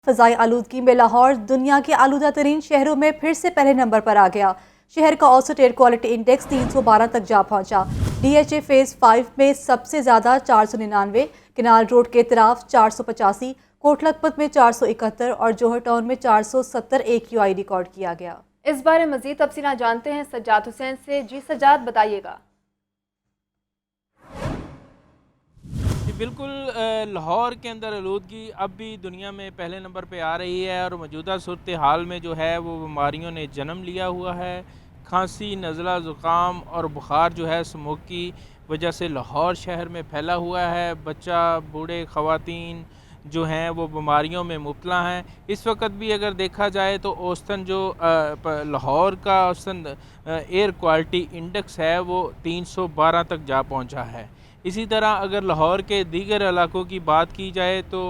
فضائی آلودگی میں لاہور دنیا کے آلودہ ترین شہروں میں پھر سے پہلے نمبر پر آ گیا۔ شہر کا اوسط ایئر کوالٹی انڈیکس 312 تک جا پہنچا۔ ڈی ایچ اے فیز 5 میں سب سے زیادہ 499، کنال روڈ کے اطراف 485، کوٹ لکھپت میں 471 اور جوہر ٹاؤن میں 470 AQI ریکارڈ کیا گیا۔ اس بارے مزید تفصیلات جانتے ہیں سجاد حسین سے۔ جی سجاد، بتائیے گا۔ بالکل، لاہور کے اندر آلودگی اب بھی دنیا میں پہلے نمبر پہ آ رہی ہے اور موجودہ صورتحال میں جو ہے وہ بیماریوں نے جنم لیا ہوا ہے۔ کھانسی، نزلہ، زکام اور بخار جو ہے اسموگ کی وجہ سے لاہور شہر میں پھیلا ہوا ہے۔ بچہ، بوڑھے، خواتین جو ہیں وہ بیماریوں میں مبتلا ہیں۔ اس وقت بھی اگر دیکھا جائے تو اوسطاً جو لاہور کا اوسطاً ایئر کوالٹی انڈیکس ہے وہ 312 تک جا پہنچا ہے۔ اسی طرح اگر لاہور کے دیگر علاقوں کی بات کی جائے تو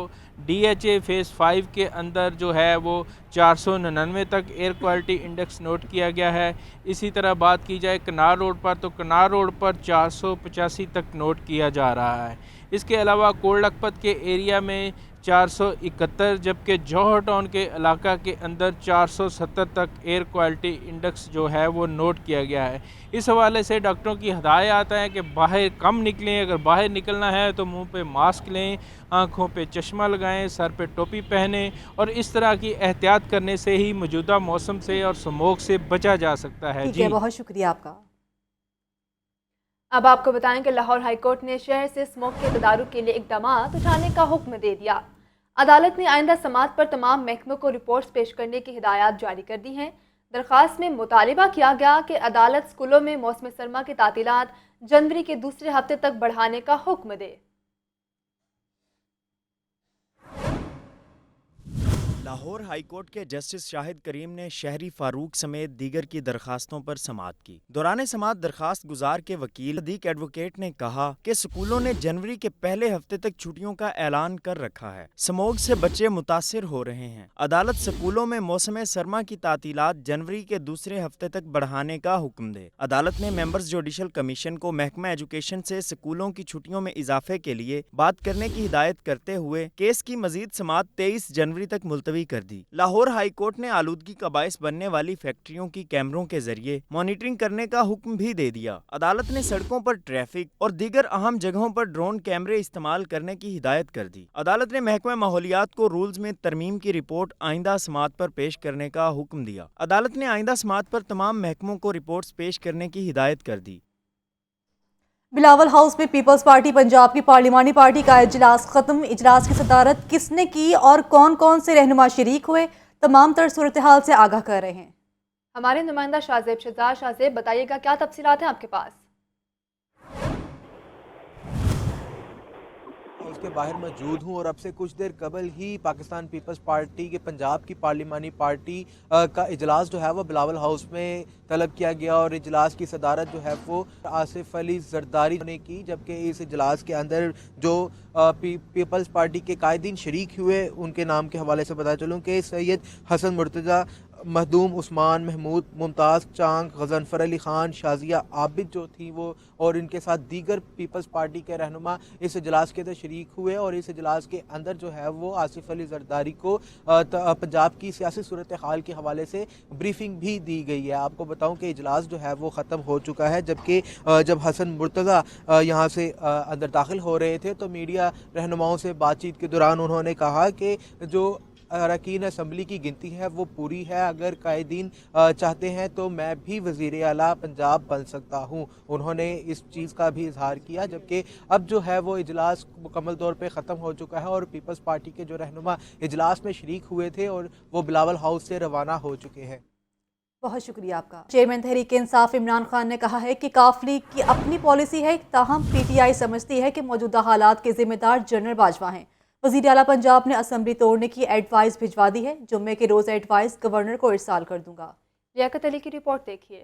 ڈی ایچ اے فیز 5 کے اندر جو ہے وہ 499 تک ایئر کوالٹی انڈیکس نوٹ کیا گیا ہے۔ اسی طرح بات کی جائے کنار روڈ پر تو کنار روڈ پر 485 تک نوٹ کیا جا رہا ہے۔ اس کے علاوہ کوٹ لکھپت کے ایریا میں 471، جبکہ جوہر ٹاؤن کے علاقہ کے اندر 470 تک ایئر کوالٹی انڈیکس جو ہے وہ نوٹ کیا گیا ہے۔ اس حوالے سے ڈاکٹروں کی ہدایت ہے کہ باہر کم نکلیں، اگر باہر نکلنا ہے تو منہ پہ ماسک لیں، آنکھوں پہ چشمہ لگائیں، سر پہ ٹوپی پہنیں اور اس طرح کی احتیاط کرنے سے ہی موجودہ موسم سے اور اسموگ سے بچا جا سکتا ہے۔ ٹھیک ہے، بہت شکریہ آپ کا۔ اب آپ کو بتائیں کہ لاہور ہائی کورٹ نے شہر سے اسموگ کے تدارک کے لیے اقدامات اٹھانے کا حکم دے دیا۔ عدالت نے آئندہ سماعت پر تمام محکموں کو رپورٹس پیش کرنے کی ہدایات جاری کر دی ہیں۔ درخواست میں مطالبہ کیا گیا کہ عدالت اسکولوں میں موسم سرما کی تعطیلات جنوری کے دوسرے ہفتے تک بڑھانے کا حکم دے۔ لاہور ہائی کورٹ کے جسٹس شاہد کریم نے شہری فاروق سمیت دیگر کی درخواستوں پر سماعت کی۔ دوران سماعت درخواست گزار کے وکیل صدیق ایڈوکیٹ نے کہا کہ سکولوں نے جنوری کے پہلے ہفتے تک چھٹیوں کا اعلان کر رکھا ہے۔ اسموگ سے بچے متاثر ہو رہے ہیں۔ عدالت سکولوں میں موسم سرما کی تعطیلات جنوری کے دوسرے ہفتے تک بڑھانے کا حکم دے۔ عدالت نے ممبرز جوڈیشل کمیشن کو محکمہ ایجوکیشن سے سکولوں کی چھٹیوں میں اضافے کے لیے بات کرنے کی ہدایت کرتے ہوئے کیس کی مزید سماعت 23 جنوری تک ملتوی کر دی۔ لاہور ہائی کورٹ نے آلودگی کا باعث بننے والی فیکٹریوں کی کیمروں کے ذریعے مانیٹرنگ کرنے کا حکم بھی دے دیا۔ عدالت نے سڑکوں پر ٹریفک اور دیگر اہم جگہوں پر ڈرون کیمرے استعمال کرنے کی ہدایت کر دی۔ عدالت نے محکمہ ماحولیات کو رولز میں ترمیم کی رپورٹ آئندہ سماعت پر پیش کرنے کا حکم دیا۔ عدالت نے آئندہ سماعت پر تمام محکموں کو رپورٹس پیش کرنے کی ہدایت کر دی۔ بلاول ہاؤس میں پیپلز پارٹی پنجاب کی پارلیمانی پارٹی کا اجلاس ختم۔ اجلاس کی صدارت کس نے کی اور کون کون سے رہنما شریک ہوئے، تمام تر صورتحال سے آگاہ کر رہے ہیں۔ ہمارے نمائندہ شاہزیب شہزاد۔ شاہزیب، بتائیے گا کیا تفصیلات ہیں آپ کے پاس؟ اس کے باہر موجود ہوں اور اب سے کچھ دیر قبل ہی پاکستان پیپلز پارٹی کے پنجاب کی پارلیمانی پارٹی کا اجلاس جو ہے وہ بلاول ہاؤس میں طلب کیا گیا اور اجلاس کی صدارت جو ہے وہ آصف علی زرداری نے کی، جبکہ اس اجلاس کے اندر جو پیپلز پارٹی کے قائدین شریک ہوئے ان کے نام کے حوالے سے بتا چلوں کہ سید حسن مرتضیٰ، مخدوم عثمان، محمود ممتاز چانگ، غضنفر علی خان، شازیہ عابد جو تھی وہ اور ان کے ساتھ دیگر پیپلز پارٹی کے رہنما اس اجلاس کے اندر شریک ہوئے اور اس اجلاس کے اندر جو ہے وہ آصف علی زرداری کو پنجاب کی سیاسی صورتحال کے حوالے سے بریفنگ بھی دی گئی ہے۔ آپ کو بتاؤں کہ اجلاس جو ہے وہ ختم ہو چکا ہے، جبکہ جب حسن مرتضیٰ یہاں سے اندر داخل ہو رہے تھے تو میڈیا رہنماؤں سے بات چیت کے دوران انہوں نے کہا کہ جو اراکین اسمبلی کی گنتی ہے وہ پوری ہے، اگر قائدین چاہتے ہیں تو میں بھی وزیر اعلیٰ پنجاب بن سکتا ہوں۔ انہوں نے اس چیز کا بھی اظہار کیا، جبکہ اب جو ہے وہ اجلاس مکمل طور پہ ختم ہو چکا ہے اور پیپلز پارٹی کے جو رہنما اجلاس میں شریک ہوئے تھے اور وہ بلاول ہاؤس سے روانہ ہو چکے ہیں۔ بہت شکریہ آپ کا۔ چیئرمین تحریک انصاف عمران خان نے کہا ہے کہ کاف لیگ کی اپنی پالیسی ہے، تاہم پی ٹی آئی سمجھتی ہے کہ موجودہ حالات کے ذمہ دار جنرل باجوہ ہیں۔ وزیر اعلیٰ پنجاب نے اسمبلی توڑنے کی ایڈوائز بھجوا دی ہے، جمعے کے روز ایڈوائز گورنر کو ارسال کر دوں گا۔ لیاقت علی کی رپورٹ دیکھیے۔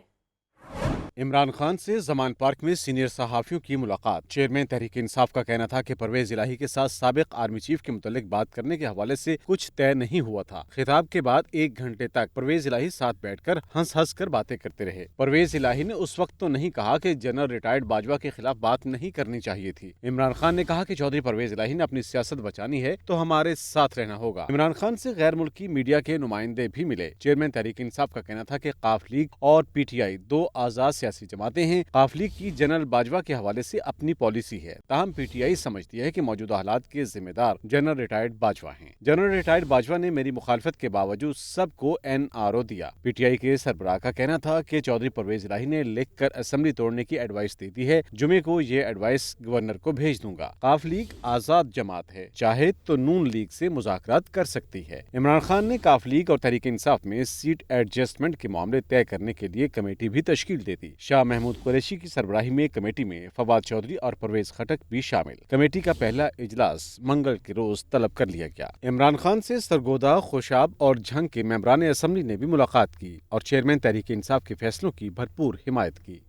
عمران خان سے زمان پارک میں سینئر صحافیوں کی ملاقات۔ چیئرمین تحریک انصاف کا کہنا تھا کہ پرویز الہی کے ساتھ سابق آرمی چیف کے متعلق بات کرنے کے حوالے سے کچھ طے نہیں ہوا تھا۔ خطاب کے بعد 1 گھنٹے تک پرویز الہی ساتھ بیٹھ کر ہنس کر باتیں کرتے رہے۔ پرویز الہی نے اس وقت تو نہیں کہا کہ جنرل ریٹائرڈ باجوہ کے خلاف بات نہیں کرنی چاہیے تھی۔ عمران خان نے کہا کہ چودھری پرویز الہی نے اپنی سیاست بچانی ہے تو ہمارے ساتھ رہنا ہوگا۔ عمران خان سے غیر ملکی میڈیا کے نمائندے بھی ملے۔ چیئرمین تحریک انصاف کا کہنا تھا کہ قاف لیگ اور پی ٹی آئی 2 آزاد سیاسی جماعتیں ہیں۔ قاف لیگ کی جنرل باجوہ کے حوالے سے اپنی پالیسی ہے، تاہم پی ٹی آئی سمجھتی ہے کہ موجودہ حالات کے ذمہ دار جنرل ریٹائرڈ باجوہ ہیں۔ جنرل ریٹائرڈ باجوہ نے میری مخالفت کے باوجود سب کو NRO دیا۔ پی ٹی آئی کے سربراہ کا کہنا تھا کہ چودھری پرویز الہی نے لکھ کر اسمبلی توڑنے کی ایڈوائس دے دی ہے۔ جمعے کو یہ ایڈوائس گورنر کو بھیج دوں گا۔ قاف لیگ آزاد جماعت ہے، چاہے تو نون لیگ سے مذاکرات کر سکتی ہے۔ عمران خان نے قاف لیگ اور تحریک انصاف میں سیٹ ایڈجسٹمنٹ کے معاملے طے کرنے کے لیے کمیٹی بھی تشکیل دے دی۔ شاہ محمود قریشی کی سربراہی میں کمیٹی میں فواد چودھری اور پرویز خٹک بھی شامل۔ کمیٹی کا پہلا اجلاس منگل کے روز طلب کر لیا گیا۔ عمران خان سے سرگودا، خوشاب اور جھنگ کے ممبران اسمبلی نے بھی ملاقات کی اور چیئرمین تحریک انصاف کے فیصلوں کی بھرپور حمایت کی۔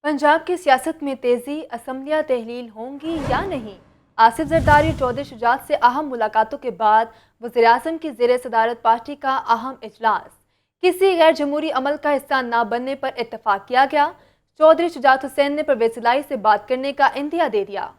پنجاب کی سیاست میں تیزی، اسمبلیاں تحلیل ہوں گی یا نہیں؟ آصف زرداری اور چودھری شجاعت سے اہم ملاقاتوں کے بعد وزیراعظم کی زیر صدارت پارٹی کا اہم اجلاس، کسی غیر جمہوری عمل کا حصہ نہ بننے پر اتفاق کیا گیا۔ چودھری شجاعت حسین نے پرویز الہی سے بات کرنے کا عندیہ دے دیا۔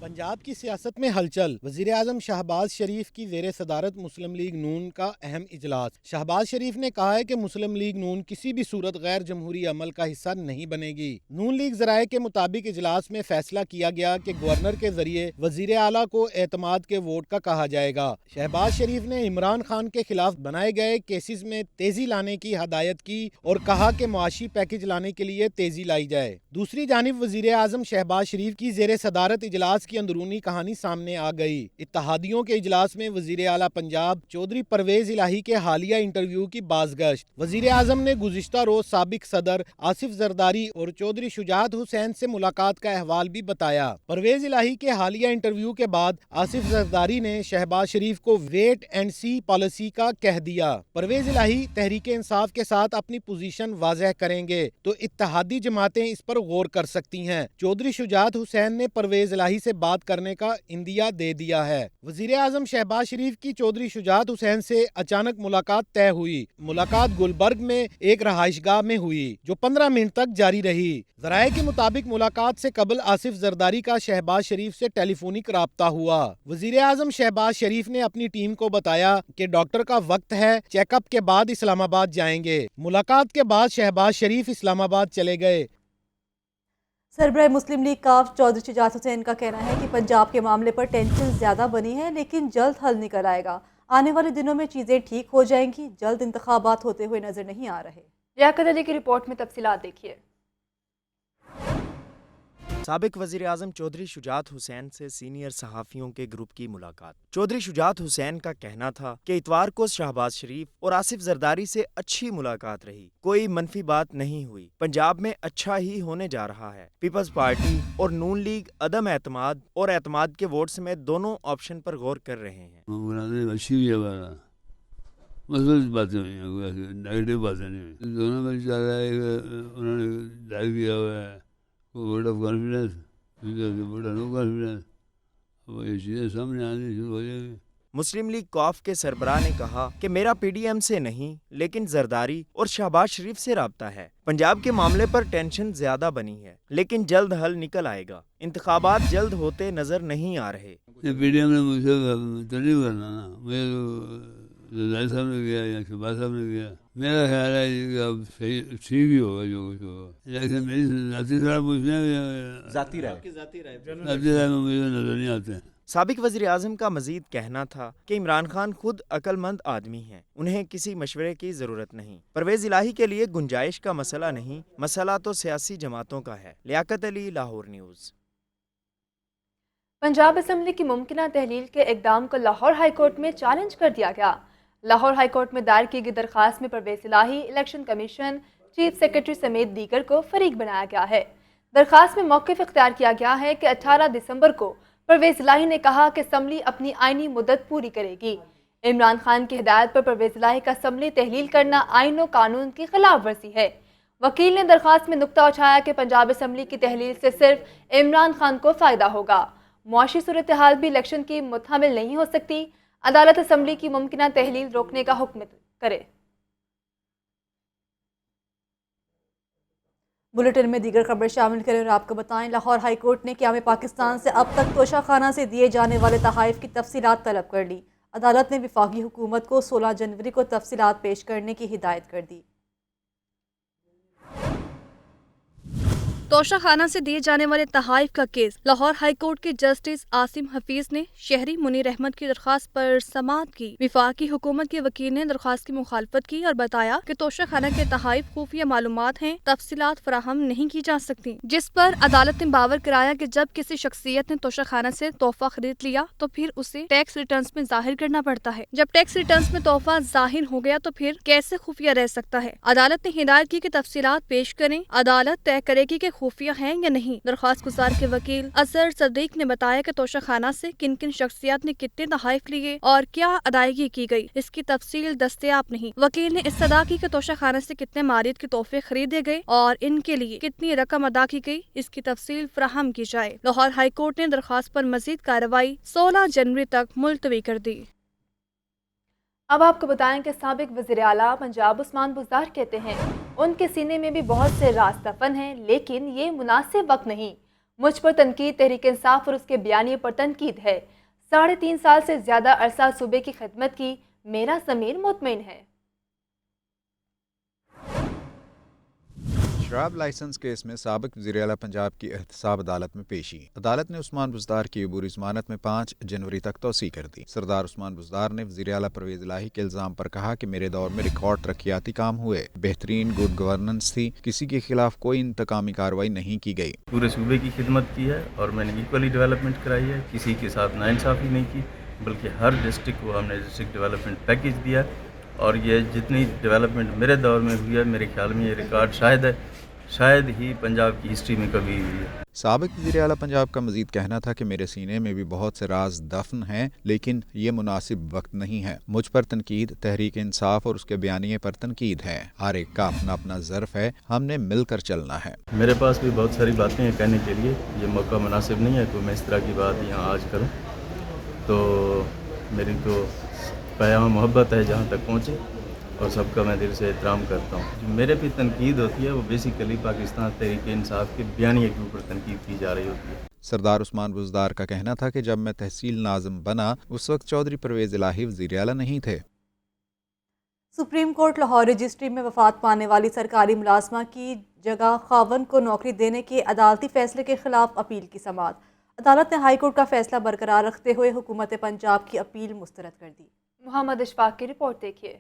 پنجاب کی سیاست میں ہلچل، وزیر اعظم شہباز شریف کی زیر صدارت مسلم لیگ نون کا اہم اجلاس۔ شہباز شریف نے کہا ہے کہ مسلم لیگ نون کسی بھی صورت غیر جمہوری عمل کا حصہ نہیں بنے گی۔ نون لیگ ذرائع کے مطابق اجلاس میں فیصلہ کیا گیا کہ گورنر کے ذریعے وزیر اعلیٰ کو اعتماد کے ووٹ کا کہا جائے گا۔ شہباز شریف نے عمران خان کے خلاف بنائے گئے کیسز میں تیزی لانے کی ہدایت کی اور کہا کہ معاشی پیکج لانے کے لیے تیزی لائی جائے۔ دوسری جانب وزیر اعظم شہباز شریف کی زیر صدارت اجلاس کی اندرونی کہانی سامنے آ گئی۔ اتحادیوں کے اجلاس میں وزیر اعلیٰ پنجاب چودھری پرویز الہی کے حالیہ انٹرویو کی بازگشت۔ وزیر اعظم نے گزشتہ روز سابق صدر آصف زرداری اور چودھری شجاعت حسین سے ملاقات کا احوال بھی بتایا۔ پرویز الہی کے حالیہ انٹرویو کے بعد آصف زرداری نے شہباز شریف کو ویٹ اینڈ سی پالیسی کا کہہ دیا۔ پرویز الہی تحریک انصاف کے ساتھ اپنی پوزیشن واضح کریں گے تو اتحادی جماعتیں اس پر غور کر سکتی ہیں۔ چودھری شجاعت حسین نے پرویز الہی سے بات کرنے کا عندیہ دے دیا ہے۔ وزیر اعظم شہباز شریف کی چودھری شجاعت حسین سے اچانک ملاقات طے ہوئی۔ ملاقات گلبرگ میں ایک رہائش گاہ میں ہوئی جو 15 منٹ تک جاری رہی۔ ذرائع کے مطابق ملاقات سے قبل آصف زرداری کا شہباز شریف سے ٹیلی فونک رابطہ ہوا۔ وزیر اعظم شہباز شریف نے اپنی ٹیم کو بتایا کہ ڈاکٹر کا وقت ہے، چیک اپ کے بعد اسلام آباد جائیں گے۔ ملاقات کے بعد شہباز شریف اسلام آباد چلے گئے۔ سربراہ مسلم لیگ کاف چودھری شجاعت حسین کا کہنا ہے کہ پنجاب کے معاملے پر ٹینشن زیادہ بنی ہے لیکن جلد حل نکل آئے گا۔ آنے والے دنوں میں چیزیں ٹھیک ہو جائیں گی، جلد انتخابات ہوتے ہوئے نظر نہیں آ رہے۔ لیاقت علی کی رپورٹ میں تفصیلات دیکھیے۔ سابق وزیر اعظم چودھری شجاعت حسین سے سینئر صحافیوں کے گروپ کی ملاقات۔ چودھری شجاعت حسین کا کہنا تھا کہ اتوار کو شہباز شریف اور آصف زرداری سے اچھی ملاقات رہی، کوئی منفی بات نہیں ہوئی، پنجاب میں اچھا ہی ہونے جا رہا ہے۔ پیپلز پارٹی اور نون لیگ عدم اعتماد اور اعتماد کے ووٹ سمیت دونوں آپشن پر غور کر رہے ہیں۔ مثبت باتیں ہوئی ہیں، نیگیٹو باتیں نہیں ہوئی۔ دونوں میں چل رہا ہے کہ انہوں نے ڈائیو کیا ہوا ہے vote of confidence, vote of no confidence, وہ یہ چیزیں سامنے آنی شروع ہو جائیں گی۔ مسلم لیگ کاف کے سربراہ نے کہا کہ میرا پی ڈی ایم سے نہیں لیکن زرداری اور شہباز شریف سے رابطہ ہے۔ پنجاب کے معاملے پر ٹینشن زیادہ بنی ہے لیکن جلد حل نکل آئے گا۔ انتخابات جلد ہوتے نظر نہیں آ رہے۔ پی ڈی ایم نے مجھ سے تو نہیں کرنا نا، مجھے زرداری صاحب نے کیا یا شہباز صاحب نے کیا۔ میرا خیال ہے کہ اب ٹھیک ہی ہوگا جو کچھ ہوگا، لیکن میری ذاتی رائے پوچھنے ذاتی رائے میں مجھے نظر نہیں آتے ہیں۔ سابق وزیر اعظم کا مزید کہنا تھا کہ عمران خان خود عقل مند آدمی ہیں، انہیں کسی مشورے کی ضرورت نہیں۔ پرویز الہی کے لیے گنجائش کا مسئلہ نہیں، مسئلہ تو سیاسی جماعتوں کا ہے۔ لیاقت علی، لاہور نیوز۔ پنجاب اسمبلی کی ممکنہ تحلیل کے اقدام کو لاہور ہائی کورٹ میں چیلنج کر دیا گیا۔ لاہور ہائی کورٹ میں دائر کی گئی درخواست میں پرویز الہی، الیکشن کمیشن، چیف سیکرٹری سمیت دیگر کو فریق بنایا گیا ہے۔ درخواست میں موقف اختیار کیا گیا ہے کہ 18 دسمبر کو پرویز الہی نے کہا کہ اسمبلی اپنی آئینی مدت پوری کرے گی۔ عمران خان کی ہدایت پر پرویز الہی کا اسمبلی تحلیل کرنا آئین و قانون کی خلاف ورزی ہے۔ وکیل نے درخواست میں نقطہ اٹھایا کہ پنجاب اسمبلی کی تحلیل سے صرف عمران خان کو فائدہ ہوگا، معاشی صورتحال بھی الیکشن کی متحمل نہیں ہو سکتی۔ عدالت اسمبلی کی ممکنہ تحلیل روکنے کا حکم کرے۔ بلیٹن میں دیگر خبر شامل کریں اور آپ کو بتائیں لاہور ہائی کورٹ نے قیام پاکستان سے اب تک توشہ خانہ سے دیے جانے والے تحائف کی تفصیلات طلب کر لی۔ عدالت نے وفاقی حکومت کو 16 جنوری کو تفصیلات پیش کرنے کی ہدایت کر دی۔ توشہ خانہ سے دیے جانے والے تحائف کا کیس لاہور ہائی کورٹ کے جسٹس عاصم حفیظ نے شہری منیر احمد کی درخواست پر سماعت کی۔ وفاقی حکومت کے وکیل نے درخواست کی مخالفت کی اور بتایا کہ توشہ خانہ کے تحائف خفیہ معلومات ہیں، تفصیلات فراہم نہیں کی جا سکتی، جس پر عدالت نے باور کرایا کہ جب کسی شخصیت نے توشہ خانہ سے تحفہ خرید لیا تو پھر اسے ٹیکس ریٹرنز میں ظاہر کرنا پڑتا ہے۔ جب ٹیکس ریٹرنز میں تحفہ ظاہر ہو گیا تو پھر کیسے خفیہ رہ سکتا ہے؟ عدالت نے ہدایت کی کہ تفصیلات پیش کریں، عدالت طے کرے گی کہ خفیہ ہیں یا نہیں۔ درخواست گزار کے وکیل اظہر صدیق نے بتایا کہ توشہ خانہ سے کن کن شخصیات نے کتنے تحائف لیے اور کیا ادائیگی کی گئی، اس کی تفصیل دستیاب نہیں۔ وکیل نے استدعا کی کہ توشہ خانہ سے کتنے ماریت کے تحفے خریدے گئے اور ان کے لیے کتنی رقم ادا کی گئی، اس کی تفصیل فراہم کی جائے۔ لاہور ہائی کورٹ نے درخواست پر مزید کارروائی 16 جنوری تک ملتوی کر دی۔ اب آپ کو بتائیں کہ سابق وزیر اعلیٰ پنجاب عثمان بزدار کہتے ہیں ان کے سینے میں بھی بہت سے راز دفن ہیں، لیکن یہ مناسب وقت نہیں۔ مجھ پر تنقید تحریک انصاف اور اس کے بیانیے پر تنقید ہے۔ 3.5 سال سے زیادہ عرصہ صوبے کی خدمت کی، میرا ضمیر مطمئن ہے۔ شراب لائسنس کیس میں سابق وزیر اعلیٰ پنجاب کی احتساب عدالت میں پیشی۔ عدالت نے عثمان بزدار کی عبوری ضمانت میں 5 جنوری تک توسیع کر دی۔ سردار عثمان بزدار نے وزیر اعلیٰ پرویز الہی کے الزام پر کہا کہ میرے دور میں ریکارڈ ترقیاتی کام ہوئے، بہترین گڈ گورننس تھی، کسی کے خلاف کوئی انتقامی کارروائی نہیں کی گئی۔ پورے صوبے کی خدمت کی ہے اور میں نے ایکولی ڈیولپمنٹ کرائی ہے، کسی کے ساتھ ناانصافی نہیں کی، بلکہ ہر ڈسٹرکٹ کو ہم نے ڈسٹرکٹ ڈیولپمنٹ پیکیج دیا، اور یہ جتنی ڈیولپمنٹ میرے دور میں ہوئی ہے، میرے خیال میں یہ ریکارڈ شاید ہی پنجاب کی ہسٹری میں کبھی ہوئی ہے۔ سابق وزیر اعلیٰ پنجاب کا مزید کہنا تھا کہ میرے سینے میں بھی بہت سے راز دفن ہیں، لیکن یہ مناسب وقت نہیں ہے۔ مجھ پر تنقید تحریک انصاف اور اس کے بیانیے پر تنقید ہے، ہر ایک کا اپنا اپنا ظرف ہے، ہم نے مل کر چلنا ہے۔ میرے پاس بھی بہت ساری باتیں ہیں کہنے کے لیے، یہ موقع مناسب نہیں ہے کہ میں اس طرح کی بات یہاں آج کروں، تو میری تو پیام محبت ہے جہاں تک پہنچے، اور سب کا میں دل سے احترام کرتا ہوں۔ جو میرے پہ تنقید ہوتی ہے وہ بیسیکلی پاکستان تحریک انصاف کے بیانیے کے اوپر تنقید کی جا رہی ہوتی ہے۔ سردار عثمان بزدار کا کہنا تھا کہ جب میں تحصیل ناظم بنا اس وقت چودھری پرویز الہی وزیر اعلیٰ نہیں تھے۔ سپریم کورٹ لاہور رجسٹری میں وفات پانے والی سرکاری ملازمہ کی جگہ خاوند کو نوکری دینے کے عدالتی فیصلے کے خلاف اپیل کی سماعت۔ عدالت نے ہائی کورٹ کا فیصلہ برقرار رکھتے ہوئے حکومت پنجاب کی اپیل مسترد کر دی۔ محمد اشفاق کی رپورٹ دیکھیے۔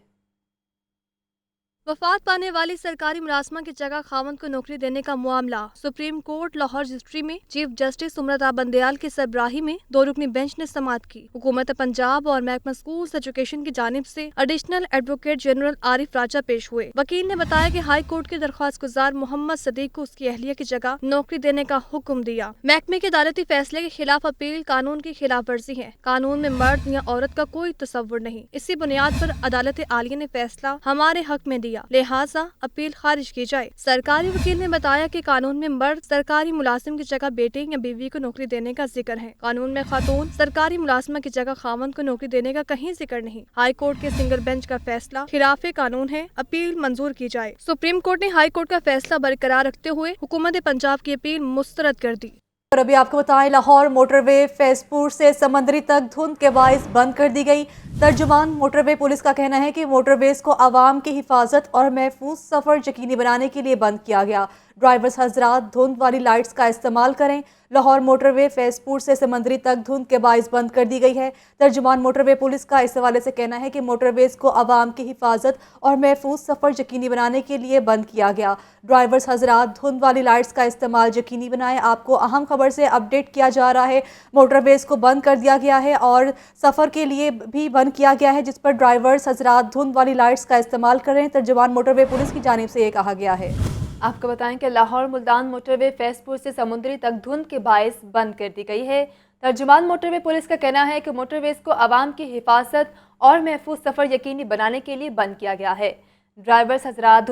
وفات پانے والی سرکاری ملازمہ کی جگہ خاوند کو نوکری دینے کا معاملہ سپریم کورٹ لاہور رجسٹری میں چیف جسٹس امرتا بندیال کی سربراہی میں 2 رکنی بینچ نے سماعت کی۔ حکومت پنجاب اور محکمہ اسکولز ایجوکیشن کی جانب سے ایڈیشنل ایڈوکیٹ جنرل عارف راجہ پیش ہوئے۔ وکیل نے بتایا کہ ہائی کورٹ کے درخواست گزار محمد صدیق کو اس کی اہلیہ کی جگہ نوکری دینے کا حکم دیا۔ محکمے کے عدالتی فیصلے کے خلاف اپیل قانون کی خلاف ورزی ہے۔ قانون میں مرد یا عورت کا کوئی تصور نہیں، اسی بنیاد پر عدالت عالیہ نے فیصلہ ہمارے حق میں دیا، لہٰذا اپیل خارج کی جائے۔ سرکاری وکیل نے بتایا کہ قانون میں مرد سرکاری ملازم کی جگہ بیٹے یا بیوی کو نوکری دینے کا ذکر ہے، قانون میں خاتون سرکاری ملازمہ کی جگہ خاوند کو نوکری دینے کا کہیں ذکر نہیں۔ ہائی کورٹ کے سنگل بینچ کا فیصلہ خلاف قانون ہے، اپیل منظور کی جائے۔ سپریم کورٹ نے ہائی کورٹ کا فیصلہ برقرار رکھتے ہوئے حکومت پنجاب کی اپیل مسترد کر دی۔ اور ابھی آپ کو بتائیں لاہور موٹر وے فیض پور سے سمندری تک دھند کے باعث بند کر دی گئی۔ ترجمان موٹر وے پولیس کا کہنا ہے کہ موٹر ویز کو عوام کی حفاظت اور محفوظ سفر یقینی بنانے کے لیے بند کیا گیا۔ ڈرائیورز حضرات دھند والی لائٹس کا استعمال کریں۔ لاہور موٹر وے فیض پور سے سمندری تک دھند کے باعث بند کر دی گئی ہے۔ ترجمان موٹر وے پولیس کا اس حوالے سے کہنا ہے کہ موٹر ویز کو عوام کی حفاظت اور محفوظ سفر یقینی بنانے کے لیے بند کیا گیا۔ ڈرائیورز حضرات دھند والی لائٹس کا استعمال یقینی بنائیں۔ آپ کو اہم خبر سے اپڈیٹ کیا جا رہا ہے، موٹر ویز کو بند کر دیا گیا ہے اور سفر کے لیے بھی بند کیا گیا ہے، جس پر ڈرائیورز حضرات دھند والی لائٹس کا استعمال کریں۔ ترجمان موٹر وے پولیس کی جانب سے یہ کہا گیا ہے۔ آپ کو بتائیں کہ لاہور ملتان موٹر وے فیض پور سے سمندری تک دھند کے باعث بند کر دی گئی ہے۔ ترجمان موٹروے پولیس کا کہنا ہے کہ موٹرویز کو عوام کی حفاظت اور محفوظ سفر یقینی بنانے کے لیے بند کیا گیا ہے۔ ڈرائیورز حضرات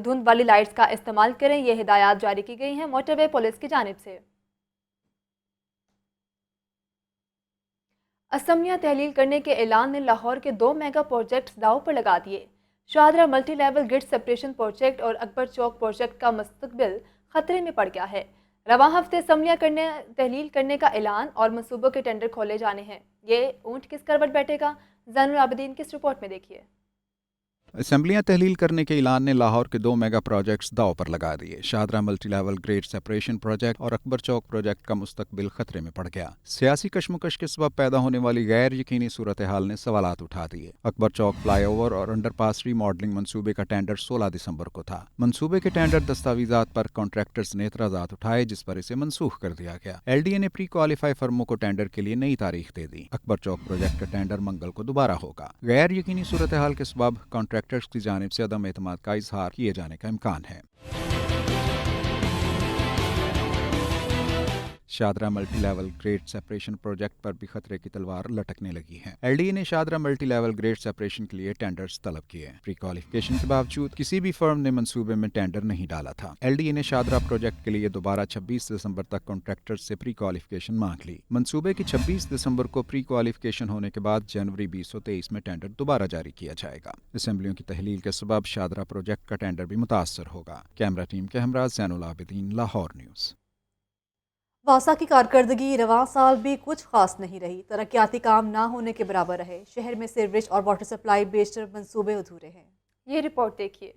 دھند والی لائٹس کا استعمال کریں، یہ ہدایات جاری کی گئی ہیں موٹروے پولیس کی جانب سے۔ اسمبلیاں تحلیل کرنے کے اعلان نے لاہور کے 2 میگا پروجیکٹس داؤ پر لگا دیے۔ Shahdara multi level grade separation project اور اکبر چوک پروجیکٹ کا مستقبل خطرے میں پڑ گیا ہے۔ رواں ہفتے اسمبلیاں تحلیل کرنے کا اعلان اور منصوبوں کے ٹینڈر کھولے جانے ہیں۔ یہ اونٹ کس کروٹ بیٹھے گا، زین العابدین کی اس رپورٹ میں دیکھیے۔ اسمبلیاں تحلیل کرنے کے اعلان نے لاہور کے 2 میگا پروجیکٹس داؤ پر لگا دیے۔ Shahdara multi level grade separation project اور اکبر چوک پروجیکٹ کا مستقبل خطرے میں پڑ گیا۔ سیاسی کشمکش کے سبب پیدا ہونے والی غیر یقینی صورتحال نے سوالات اٹھا دیے۔ اکبر چوک فلائی اوور اور انڈر پاس ری ماڈلنگ منصوبے کا ٹینڈر 16 دسمبر کو تھا۔ منصوبے کے ٹینڈر دستاویزات پر کانٹریکٹرز نے اعتراضات اٹھائے، جس پر اسے منسوخ کر دیا گیا۔ ایل ڈی اے نے پری کوالیفائی فرموں کو ٹینڈر کے لیے نئی تاریخ دے دی۔ اکبر چوک پروجیکٹ کا ٹینڈر منگل کو دوبارہ ہوگا۔ غیر یقینی صورتحال کے سبب کانٹریکٹرز کی جانب سے عدم اعتماد کا اظہار کیے جانے کا امکان ہے۔ Shahdara multi level grade separation project پر بھی خطرے کی تلوار لٹکنے لگی ہے۔ ایل ڈی اے نے Shahdara multi level grade separation کے لیے ٹینڈرز طلب کیے۔ پری کوالیفیکیشن کے باوجود کسی بھی فرم نے منصوبے میں ٹینڈر نہیں ڈالا تھا۔ ایل ڈی اے نے شاہدرہ پروجیکٹ کے لیے دوبارہ 26 دسمبر تک کانٹریکٹرز سے پری کوالیفیکیشن مانگ لی۔ منصوبے کی 26 دسمبر کو پری کوالیفیکیشن ہونے کے بعد جنوری 2023 میں ٹینڈر دوبارہ جاری کیا جائے گا۔ اسمبلیوں کی تحلیل کے سبب شاہدرہ پروجیکٹ کا ٹینڈر بھی متاثر ہوگا۔ کیمرہ ٹیم کے ہمراہ زین العابدین، لاہور نیوز۔ واسا کی کارکردگی رواں سال بھی کچھ خاص نہیں رہی۔ ترقیاتی کام نہ ہونے کے برابر رہے۔ شہر میں سیوریج اور واٹر سپلائی بیشتر منصوبے ادھورے ہیں۔ یہ رپورٹ دیکھیے۔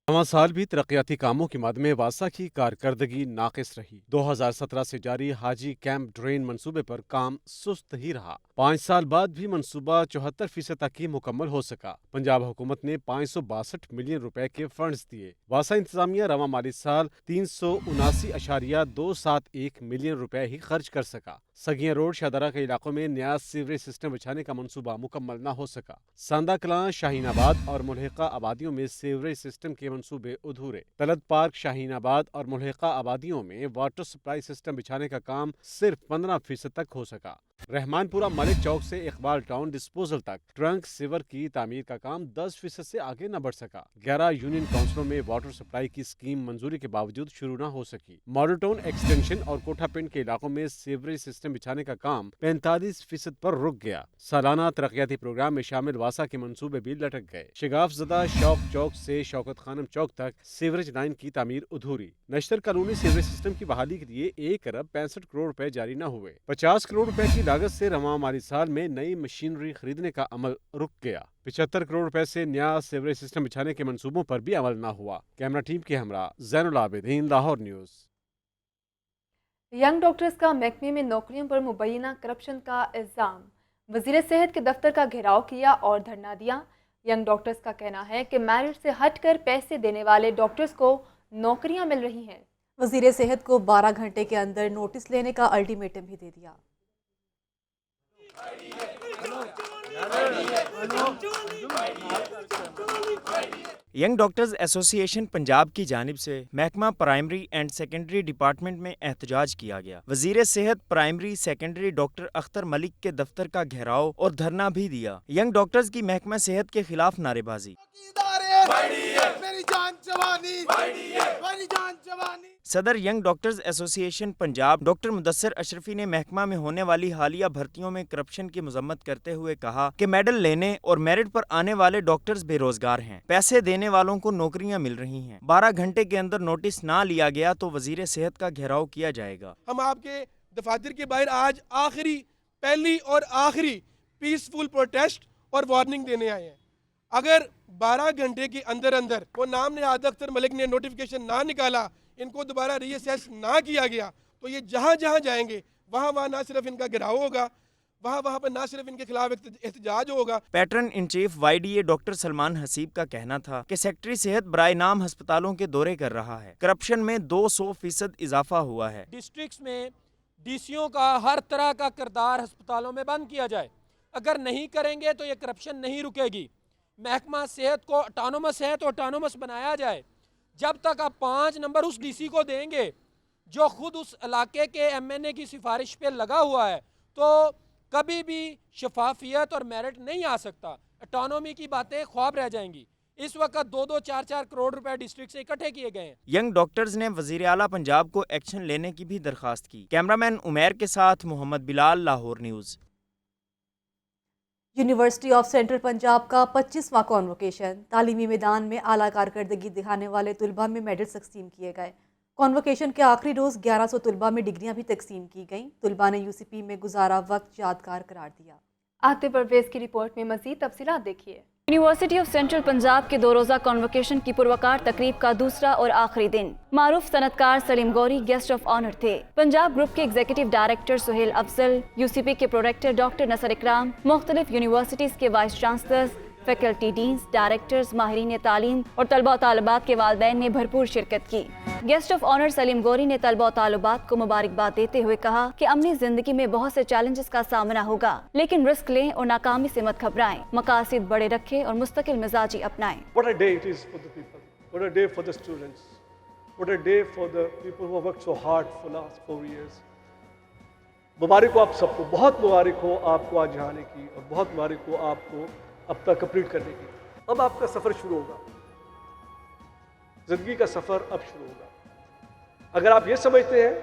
رواں سال بھی ترقیاتی کاموں کی مد میں واسا کی کارکردگی ناقص رہی۔ 2017 سے جاری حاجی کیمپ ڈرین منصوبے پر کام سست ہی رہا۔ 5 سال بعد بھی منصوبہ 74% تک ہی مکمل ہو سکا۔ پنجاب حکومت نے 562 ملین روپے کے فنڈز دیے۔ واسا انتظامیہ رواں مالی سال 379.271 ملین روپے ہی خرچ کر سکا۔ سگیاں روڈ شاہدرہ کے علاقوں میں نیا سیوریج سسٹم بچھانے کا منصوبہ مکمل نہ ہو سکا۔ ساندہ کلاں، شاہین آباد اور ملحقہ آبادیوں میں سیوریج سسٹم کے منصوبے ادھورے۔ تلت پارک، شاہین آباد اور ملحقہ آبادیوں میں واٹر سپلائی سسٹم بچھانے کا کام صرف 15% تک ہو سکا۔ رحمان پورہ ملک چوک سے اقبال ٹاؤن ڈسپوزل تک ٹرنک سیور کی تعمیر کا کام 10% سے آگے نہ بڑھ سکا۔ 11 یونین کونسلوں میں واٹر سپلائی کی اسکیم منظوری کے باوجود شروع نہ ہو سکی۔ ماڈل ٹاؤن ایکسٹینشن اور کوٹھا پنڈ کے علاقوں میں سیوریج سسٹم بچھانے کا کام 45% پر رک گیا۔ سالانہ ترقیاتی پروگرام میں شامل واسا کے منصوبے بھی لٹک گئے۔ شگاف زدہ شوق چوک سے شوکت خانم چوک تک سیوریج لائن کی تعمیر ادھوری۔ نشتر کالونی سیوریج سسٹم کی بحالی کے لیے 1.65 کروڑ روپے جاری نہ ہوئے۔ 50 کروڑ روپے کی لاگت سے رواں مالی سال میں نئی مشینری خریدنے کا عمل رک گیا۔ 75 کروڑ روپے سے نیا سیوریج سسٹم بچھانے کے منصوبوں پر بھی عمل نہ ہوا۔ کیمرہ ٹیم کے ہمراہ زین العابدین، لاہور نیوز۔ ینگ ڈاکٹرز کا محکمے میں نوکریوں پر مبینہ کرپشن کا الزام۔ وزیر صحت کے دفتر کا گھیراؤ کیا اور دھرنا دیا۔ ینگ ڈاکٹرز کا کہنا ہے کہ میرٹ سے ہٹ کر پیسے دینے والے ڈاکٹرز کو نوکریاں مل رہی ہیں۔ وزیر صحت کو 12 گھنٹے کے اندر نوٹس لینے کا الٹیمیٹم بھی دے دیا۔ ینگ ڈاکٹرز ایسوسی ایشن پنجاب کی جانب سے محکمہ پرائمری اینڈ سیکنڈری ڈپارٹمنٹ میں احتجاج کیا گیا۔ وزیر صحت پرائمری سیکنڈری ڈاکٹر اختر ملک کے دفتر کا گھیراؤ اور دھرنا بھی دیا۔ ینگ ڈاکٹرز کی محکمہ صحت کے خلاف نعرے بازی۔ صدر ینگ ڈاکٹرز ایسوسی ایشن پنجاب ڈاکٹر مدثر اشرفی نے محکمہ میں ہونے والی حالیہ بھرتیوں میں کرپشن کی مذمت کرتے ہوئے کہا کہ میڈل لینے اور میرٹ پر آنے والے ڈاکٹرز بے روزگار ہیں، پیسے دینے والوں کو نوکریاں مل رہی ہیں۔ 12 گھنٹے کے اندر نوٹس نہ لیا گیا تو وزیر صحت کا گھیراؤ کیا جائے گا۔ ہم آپ کے دفاتر کے باہر آج پہلی اور آخری پیسفل پروٹیسٹ اور وارننگ دینے آئے ہیں۔ اگر 12 گھنٹے کے اندر وہ نام نہاد اختر ملک نے نوٹیفیکیشن نہ نکالا، ان کو دوبارہ ری اسیس نہ کیا گیا، تو یہ جہاں جہاں جائیں گے وہاں نہ صرف ان کا گھیراؤ ہوگا، وہاں پر نہ صرف ان کے خلاف احتجاج ہوگا۔ Patron in chief Y D A doctor Salman Haseeb کا کہنا تھا کہ سیکٹری صحت برائے نام ہسپتالوں کے دورے کر رہا ہے۔ کرپشن میں 200% اضافہ ہوا ہے۔ ڈسٹرکٹس میں ڈی سیوں کا ہر طرح کا کردار ہسپتالوں میں بند کیا جائے۔ اگر نہیں کریں گے تو یہ کرپشن نہیں رکے گی۔ محکمہ صحت کو اٹانومس ہے تو اٹانومس بنایا جائے۔ جب تک آپ 5 نمبر اس ڈی سی کو دیں گے جو خود اس علاقے کے MNA کی سفارش پہ لگا ہوا ہے، تو کبھی بھی شفافیت اور میرٹ نہیں آ سکتا. اٹانومی کی باتیں خواب رہ جائیں گی. اس وقت 2-4 کروڑ روپے ڈسٹرکٹ سے اکٹھے کیے گئے ہیں. ینگ ڈاکٹرز نے وزیر اعلیٰ پنجاب کو ایکشن لینے کی بھی درخواست کی. کیمرامین عمیر کے ساتھ Muhammad Bilal, Lahore news. University of central Punjab کا 25واں کانوکیشن. تعلیمی میدان میں اعلیٰ کارکردگی دکھانے والے طلباء میں میڈل تقسیم کیے گئے. کانوکیشن کے آخری روز 1100 طلباء میں ڈگریاں بھی تقسیم کی گئیں. طلباء نے UCP میں گزارا وقت یادگار قرار دیا. آتے پرویز کی رپورٹ میں مزید تفصیلات دیکھیے. یونیورسٹی آف سینٹرل پنجاب کے 2 روزہ کانوکیشن کی پروقار تقریب کا دوسرا اور آخری دن. معروف صنعت کار سلیم گوری گیسٹ آف آنر تھے. پنجاب گروپ کے ایگزیکٹو ڈائریکٹر سہیل افضل، UCP کے پروریکٹر ڈاکٹر نصر اکرام، مختلف یونیورسٹیز کے vice chancellors, faculty deans, directors, ماہرین تعلیم اور طلبہ و طالبات کے والدین نے بھرپور شرکت کی. گیسٹ آف آنر سلیم گوری نے طلبہ و طالبات کو مبارکباد دیتے ہوئے کہا کہ عملی زندگی میں بہت سے چیلنجز کا سامنا ہوگا، لیکن رسک لیں اور ناکامی سے مت گھبرائیں. مقاصد بڑے رکھیں اور مستقل مزاجی اپنائیں. What a day it is for the people. What a day for the students. What a day for the people who have worked so hard for the last 4 years. مبارک ہو آپ سب کو، بہت مبارک ہو آپ کو آج یہاں آنے کی، اور بہت مبارک ہو آپ کو اب تک کمپلیٹ کرنے کی. اب آپ کا سفر شروع ہوگا، زندگی کا سفر اب شروع ہوگا. اگر آپ یہ سمجھتے ہیں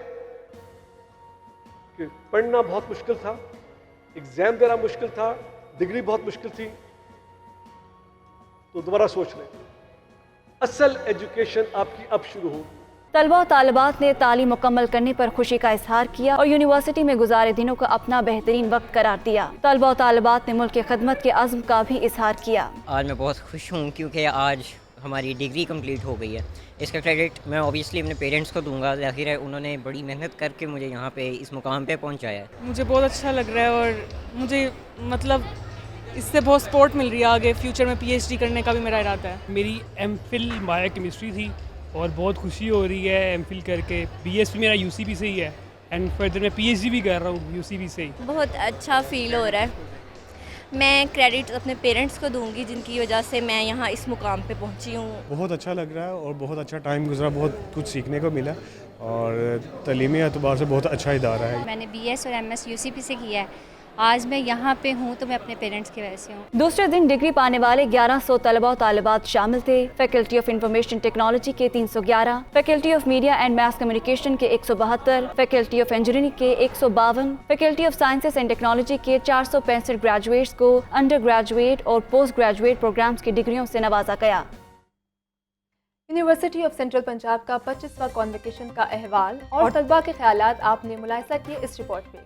کہ پڑھنا بہت مشکل تھا، ایگزام دینا مشکل تھا، ڈگری بہت مشکل تھی، تو دوبارہ سوچ لیں. اصل ایجوکیشن آپ کی اب شروع ہوگی. طلبہ و طالبات نے تعلیم مکمل کرنے پر خوشی کا اظہار کیا اور یونیورسٹی میں گزارے دنوں کو اپنا بہترین وقت قرار دیا. طلبہ و طالبات نے ملک کی خدمت کے عزم کا بھی اظہار کیا. آج میں بہت خوش ہوں کیونکہ آج ہماری ڈگری کمپلیٹ ہو گئی ہے. اس کا کریڈٹ میں اوبیسلی اپنے پیرنٹس کو دوں گا. ظاہر ہے انہوں نے بڑی محنت کر کے مجھے یہاں پہ اس مقام پہ پہنچایا ہے. مجھے بہت اچھا لگ رہا ہے اور مجھے مطلب اس سے بہت سپورٹ مل رہی ہے. آگے فیوچر میں PhD کرنے کا بھی میرا ارادہ ہے. میری MPhil بایو کیمسٹری تھی اور بہت خوشی ہو رہی ہے MPhil کر کے. BS بھی میرا UCP سے ہی ہے اینڈ فردر میں PhD بھی کر رہا ہوں UCP سے ہی. بہت اچھا فیل ہو رہا ہے. میں کریڈٹ اپنے پیرنٹس کو دوں گی جن کی وجہ سے میں یہاں اس مقام پہ پہنچی ہوں. بہت اچھا لگ رہا ہے اور بہت اچھا ٹائم گزرا، بہت کچھ سیکھنے کو ملا اور تعلیمی اعتبار سے بہت اچھا ادارہ ہے. میں نے BS اور MS UCP سے کیا ہے. آج میں یہاں پہ ہوں تو میں اپنے پیرنٹس کی وجہ سے ہوں. دوسرے دن ڈگری پانے والے 1100 طلباء و طالبات شامل تھے. فیکلٹی آف انفارمیشن ٹیکنالوجی کے 311، faculty of media and mass communication کے 172، فیکلٹی آف انجینئرنگ کے 152، faculty of sciences and technology کے 465 گریجویٹس کو انڈر گریجویٹ اور پوسٹ گریجویٹ پروگرامز کی ڈگریوں سے نوازا گیا. یونیورسٹی آف سینٹرل پنجاب کا 25واں کانوکیشن کا احوال اور طلباء کے خیالات آپ نے ملاحظہ کیے اس رپورٹ میں.